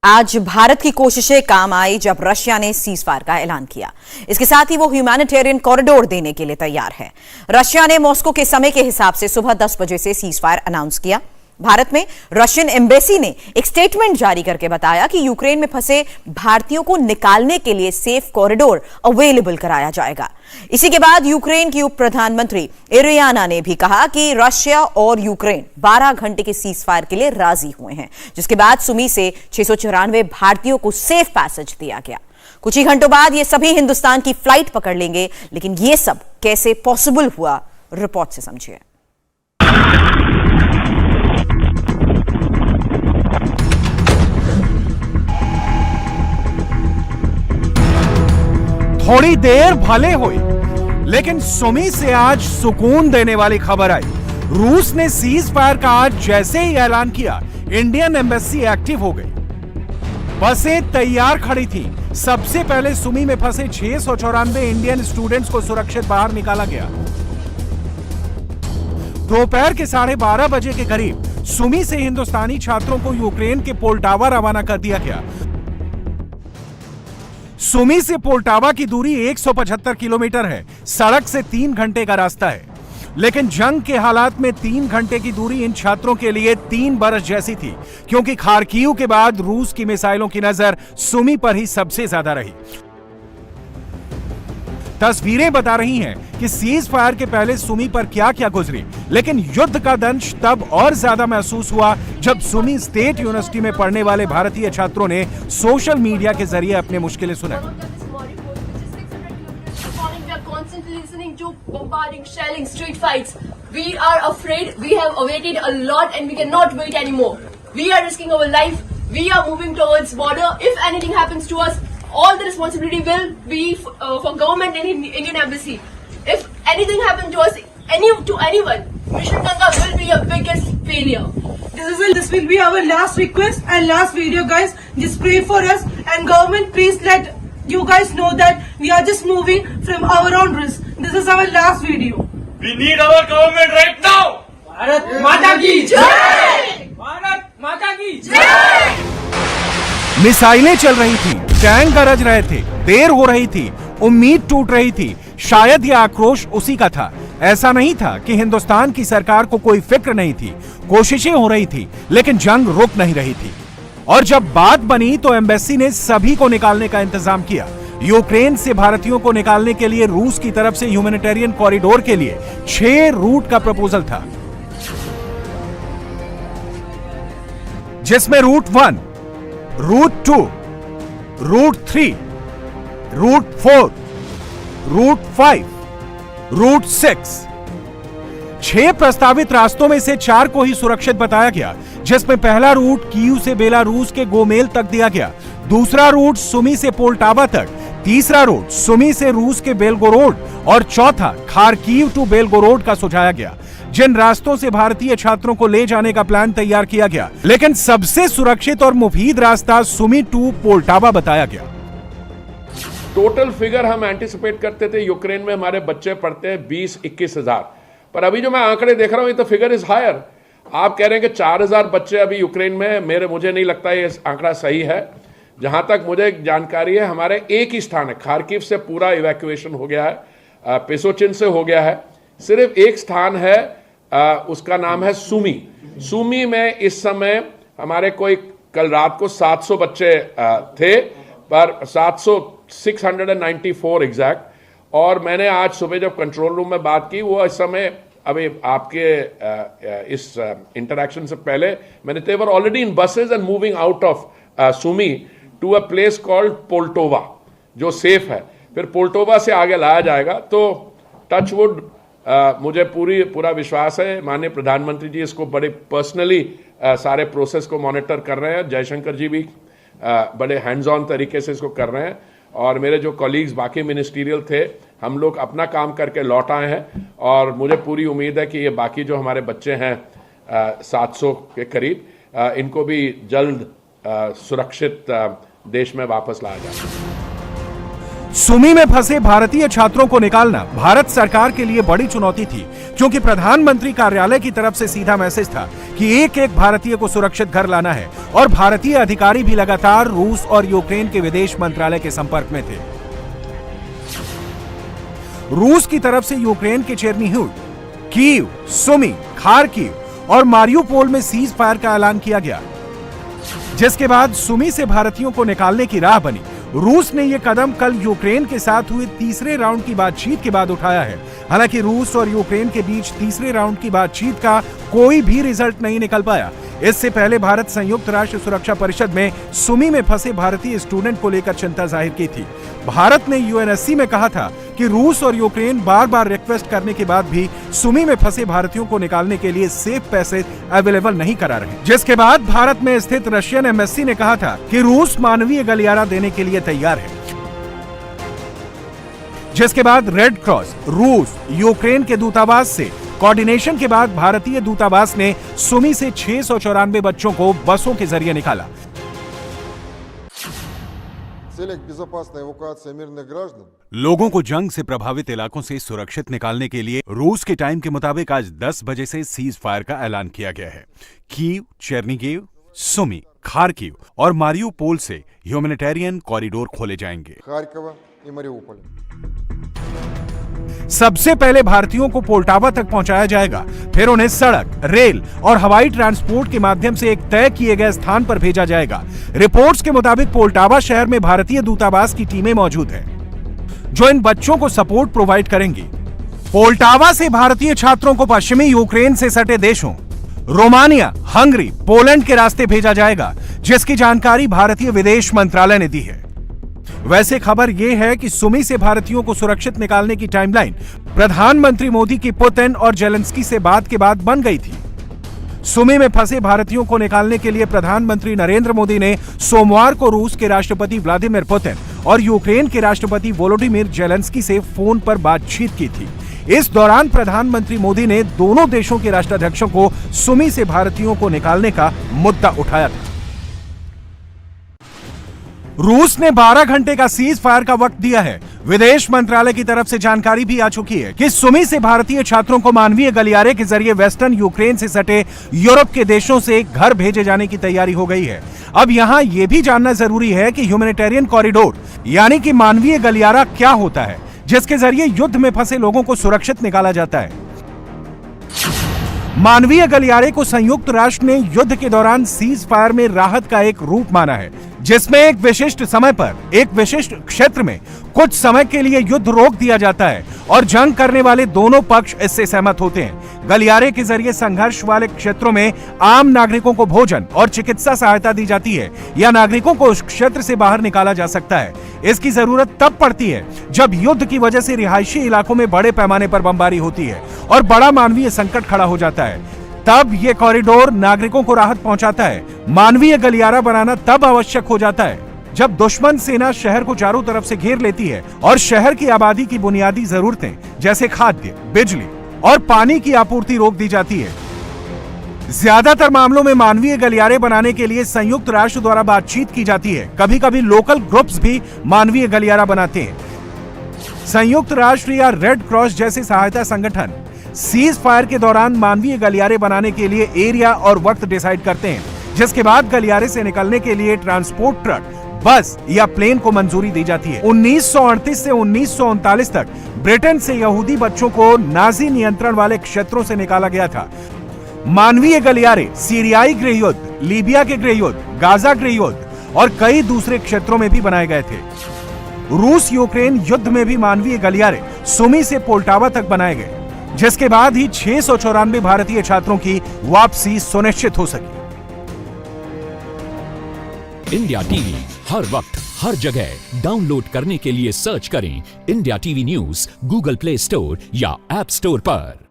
आज भारत की कोशिशें काम आई जब रशिया ने सीज फायर का ऐलान किया। इसके साथ ही वो ह्यूमैनिटेरियन कॉरिडोर देने के लिए तैयार है। रशिया ने मॉस्को के समय के हिसाब से सुबह 10 बजे से सीज फायर अनाउंस किया। भारत में रशियन एम्बेसी ने एक स्टेटमेंट जारी करके बताया कि यूक्रेन में फंसे भारतीयों को निकालने के लिए सेफ कॉरिडोर अवेलेबल कराया जाएगा। इसी के बाद यूक्रेन की उप प्रधानमंत्री इरियाना ने भी कहा कि रशिया और यूक्रेन 12 घंटे के सीज फायर के लिए राजी हुए हैं, जिसके बाद सुमी से 694 भारतीयों को सेफ पैसेज दिया गया। कुछ ही घंटों बाद ये सभी हिंदुस्तान की फ्लाइट पकड़ लेंगे, लेकिन ये सब कैसे पॉसिबल हुआ, रिपोर्ट से समझिए। थोड़ी देर भले हुई, लेकिन सुमी से आज सुकून देने वाली खबर आई। रूस ने सीज फायर का आज जैसे ही ऐलान किया, इंडियन एम्बेसी एक्टिव हो गई। बसें तैयार खड़ी थी। सबसे पहले सुमी में फंसे 694 इंडियन स्टूडेंट्स को सुरक्षित बाहर निकाला गया। दोपहर के 12:30 बजे के करीब सुमी से हिंदुस्तानी छात्रों को यूक्रेन के पोल्टावा रवाना कर दिया गया। सुमी से पोल्टावा की दूरी 175 किलोमीटर है। सड़क से 3 घंटे का रास्ता है, लेकिन जंग के हालात में 3 घंटे की दूरी इन छात्रों के लिए 3 बरस जैसी थी, क्योंकि खार्किव के बाद रूस की मिसाइलों की नजर सुमी पर ही सबसे ज्यादा रही। तस्वीरें बता रही हैं कि सीज फायर के पहले सुमी पर क्या क्या गुजरी, लेकिन युद्ध का दंश तब और ज्यादा महसूस हुआ जब सुमी स्टेट यूनिवर्सिटी में पढ़ने वाले भारतीय छात्रों ने सोशल मीडिया के जरिए अपनी मुश्किलें सुनाई। Listening to bombarding, shelling, street fights. We are afraid. We have awaited a lot and we cannot wait anymore. We are risking our life. We are moving towards border. If anything happens to us, all the responsibility will be for government and Indian embassy. If anything happens to us, to anyone, Mission Ganga will be a biggest failure. This will be our last request and last video, guys. Just pray for us and government, please let you guys know that we are just moving from our own risk. This is our last video. We need our government right now. Bharat माता की जय! भारत माता की जय! मिसाइलें चल रही थी, टैंक गरज रहे थे, देर हो रही थी, उम्मीद टूट रही थी। शायद यह आक्रोश उसी का था। ऐसा नहीं था कि हिंदुस्तान की सरकार को कोई फिक्र नहीं थी। कोशिशें हो रही थी, लेकिन जंग रुक नहीं रही थी। और जब बात बनी तो एम्बेसी ने सभी को निकालने का इंतजाम किया। यूक्रेन से भारतीयों को निकालने के लिए रूस की तरफ से ह्यूमैनिटेरियन कॉरिडोर के लिए 6 रूट का प्रपोजल था, जिसमें route 1, route 2, route 3, route 4, route 5, route 6, 6 प्रस्तावित रास्तों में से 4 को ही सुरक्षित बताया गया, जिसमें पहला रूट कीव से बेलारूस के गोमेल तक दिया गया, दूसरा रूट सुमी से पोल्टावा तक, तीसरा रूट सुमी से रूस के बेलगोरोड और चौथा खार्किव टू बेलगोरोड का सुझाया गया। जिन रास्तों से भारतीय छात्रों को ले जाने का प्लान तैयार किया गया, लेकिन सबसे सुरक्षित और मुफीद रास्ता सुमी टू पोल्टावा बताया गया। टोटल फिगर हम एंटिसिपेट करते थे, यूक्रेन में हमारे बच्चे पढ़ते हैं 20-21 हजार, पर अभी जो मैं आंकड़े देख रहा हूं, ये तो फिगर इज हायर। आप कह रहे हैं कि 4000 बच्चे अभी यूक्रेन में। मुझे नहीं लगता ये आंकड़ा सही है। जहां तक मुझे जानकारी है, हमारे एक ही स्थान है, खार्किव से पूरा इवैक्यूएशन हो गया है, पेसोचिन से हो गया है। सिर्फ एक स्थान है, उसका नाम है सुमी। सुमी में इस समय हमारे कोई कल रात को 700 बच्चे थे, पर 694 एग्जैक्ट। और मैंने आज सुबह जब कंट्रोल रूम में बात की, वो इस समय अभी आपके इस इंटरैक्शन से पहले मैंने, they were already in buses and moving out of Sumy to a place called Poltava, जो सेफ है। फिर पोल्टोवा से आगे लाया जाएगा। तो टच वुड, मुझे पूरा विश्वास है माननीय प्रधानमंत्री जी इसको बड़े पर्सनली सारे प्रोसेस को मॉनिटर कर रहे हैं। जयशंकर जी भी बड़े हैंड्स ऑन तरीके से इसको कर रहे हैं। और मेरे जो कॉलीग्स बाकी मिनिस्टीरियल थे, हम लोग अपना काम करके लौट आए हैं। और मुझे पूरी उम्मीद है कि ये बाकी जो हमारे बच्चे हैं 700 के करीब, इनको भी जल्द सुरक्षित देश में वापस लाया जाए। सुमी में फंसे भारतीय छात्रों को निकालना भारत सरकार के लिए बड़ी चुनौती थी, क्योंकि प्रधानमंत्री कार्यालय की तरफ से सीधा मैसेज था कि एक एक भारतीय को सुरक्षित घर लाना है और भारतीय अधिकारी भी लगातार रूस और यूक्रेन के विदेश मंत्रालय के संपर्क में थे। रूस की तरफ से यूक्रेन के चेर्निहिव, कीव, सुमी, खार्किव और मारियुपोल में सीज फायर का ऐलान किया गया, जिसके बाद सुमी से भारतीयों को निकालने की राह बनी। रूस ने यह कदम कल यूक्रेन के साथ हुए तीसरे राउंड की बातचीत के बाद उठाया है। हालांकि रूस और यूक्रेन के बीच तीसरे राउंड की बातचीत का कोई भी रिजल्ट नहीं निकल पाया। इससे पहले भारत संयुक्त राष्ट्र सुरक्षा परिषद में सुमी में फंसे भारतीय स्टूडेंट को लेकर चिंता जाहिर की थी। भारत ने यूएनएससी में कहा था कि रूस और यूक्रेन बार बार रिक्वेस्ट करने के बाद भी सुमी में फंसे भारतीयों को निकालने के लिए सेफ पैसेज अवेलेबल नहीं करा रहे, जिसके बाद भारत में स्थित रशियन एम्बेसी ने कहा था कि रूस मानवीय गलियारा देने के लिए तैयार है। जिसके बाद रेड क्रॉस, रूस, यूक्रेन के दूतावास से कोऑर्डिनेशन के बाद भारतीय दूतावास ने सुमी से 694 बच्चों को बसों के जरिए निकाला। लोगों को जंग से प्रभावित इलाकों से सुरक्षित निकालने के लिए रूस के टाइम के मुताबिक आज 10 बजे से सीज फायर का ऐलान किया गया है। कीव, चेर्निगिव, सुमी, खार्किव और मारियुपोल से ह्यूमैनिटेरियन कॉरिडोर खोले जाएंगे। सबसे पहले भारतीयों को पोल्टावा तक पहुंचाया जाएगा, फिर उन्हें सड़क, रेल और हवाई ट्रांसपोर्ट के माध्यम से एक तय किए गए स्थान पर भेजा जाएगा। रिपोर्ट्स के मुताबिक पोल्टावा शहर में भारतीय दूतावास की टीमें मौजूद हैं, जो इन बच्चों को सपोर्ट प्रोवाइड करेंगी। पोल्टावा से भारतीय छात्रों को पश्चिमी यूक्रेन से सटे देशों रोमानिया, हंगरी, पोलैंड के रास्ते भेजा जाएगा, जिसकी जानकारी भारतीय विदेश मंत्रालय ने दी है। वैसे खबर यह है कि सुमी से भारतीयों को सुरक्षित निकालने की टाइमलाइन प्रधानमंत्री मोदी की पुतिन और जेलेंस्की से बात के बाद बन गई थी। सुमी में फंसे भारतीयों को निकालने के लिए प्रधानमंत्री नरेंद्र मोदी ने सोमवार को रूस के राष्ट्रपति व्लादिमीर पुतिन और यूक्रेन के राष्ट्रपति वोलोडिमीर जेलेंस्की से फोन पर बातचीत की थी। इस दौरान प्रधानमंत्री मोदी ने दोनों देशों के राष्ट्राध्यक्षों को सुमी से भारतीयों को निकालने का मुद्दा उठाया था। रूस ने 12 घंटे का सीज फायर का वक्त दिया है। विदेश मंत्रालय की तरफ से जानकारी भी आ चुकी है कि सुमी से भारतीय छात्रों को मानवीय गलियारे के जरिए वेस्टर्न यूक्रेन से सटे यूरोप के देशों से घर भेजे जाने की तैयारी हो गई है। अब यहाँ ये भी जानना जरूरी है कि ह्यूमैनिटेरियन कॉरिडोर यानी कि मानवीय गलियारा क्या होता है, जिसके जरिए युद्ध में फंसे लोगों को सुरक्षित निकाला जाता है। मानवीय गलियारे को संयुक्त राष्ट्र ने युद्ध के दौरान सीज फायर में राहत का एक रूप माना है, जिसमें एक विशिष्ट समय पर एक विशिष्ट क्षेत्र में कुछ समय के लिए युद्ध रोक दिया जाता है और जंग करने वाले दोनों पक्ष इससे सहमत होते हैं। गलियारे के जरिए संघर्ष वाले क्षेत्रों में आम नागरिकों को भोजन और चिकित्सा सहायता दी जाती है या नागरिकों को उस क्षेत्र से बाहर निकाला जा सकता है। इसकी जरूरत तब पड़ती है जब युद्ध की वजह से रिहायशी इलाकों में बड़े पैमाने पर बमबारी होती है और बड़ा मानवीय संकट खड़ा हो जाता है। तब ये कॉरिडोर नागरिकों को राहत पहुंचाता है। मानवीय गलियारा बनाना तब आवश्यक हो जाता है जब दुश्मन सेना शहर को चारों तरफ से घेर लेती है और शहर की आबादी की बुनियादी जरूरतें जैसे खाद्य, बिजली और पानी की आपूर्ति रोक दी जाती है। ज्यादातर मामलों में मानवीय गलियारे बनाने के लिए संयुक्त राष्ट्र द्वारा बातचीत की जाती है। कभी कभी लोकल ग्रुप्स भी मानवीय गलियारा बनाते हैं। संयुक्त राष्ट्र या रेड क्रॉस जैसे सहायता संगठन सीज फायर के दौरान मानवीय गलियारे बनाने के लिए एरिया और वक्त डिसाइड करते हैं, जिसके बाद गलियारे से निकलने के लिए ट्रांसपोर्ट ट्रक, बस या प्लेन को मंजूरी दी जाती है। 1938 से 1939 तक ब्रिटेन से यहूदी बच्चों को नाजी नियंत्रण वाले क्षेत्रों से निकाला गया था। मानवीय गलियारे सीरियाई गृहयुद्ध, लीबिया के गृहयुद्ध, गाजा गृहयुद्ध और कई दूसरे क्षेत्रों में भी बनाए गए थे। रूस यूक्रेन युद्ध में भी मानवीय गलियारे सुमी से पोल्टावा तक बनाए गए, जिसके बाद ही 694 भारतीय छात्रों की वापसी सुनिश्चित हो सकी। इंडिया टीवी हर वक्त हर जगह डाउनलोड करने के लिए सर्च करें India TV news Google play store या ऐप स्टोर पर।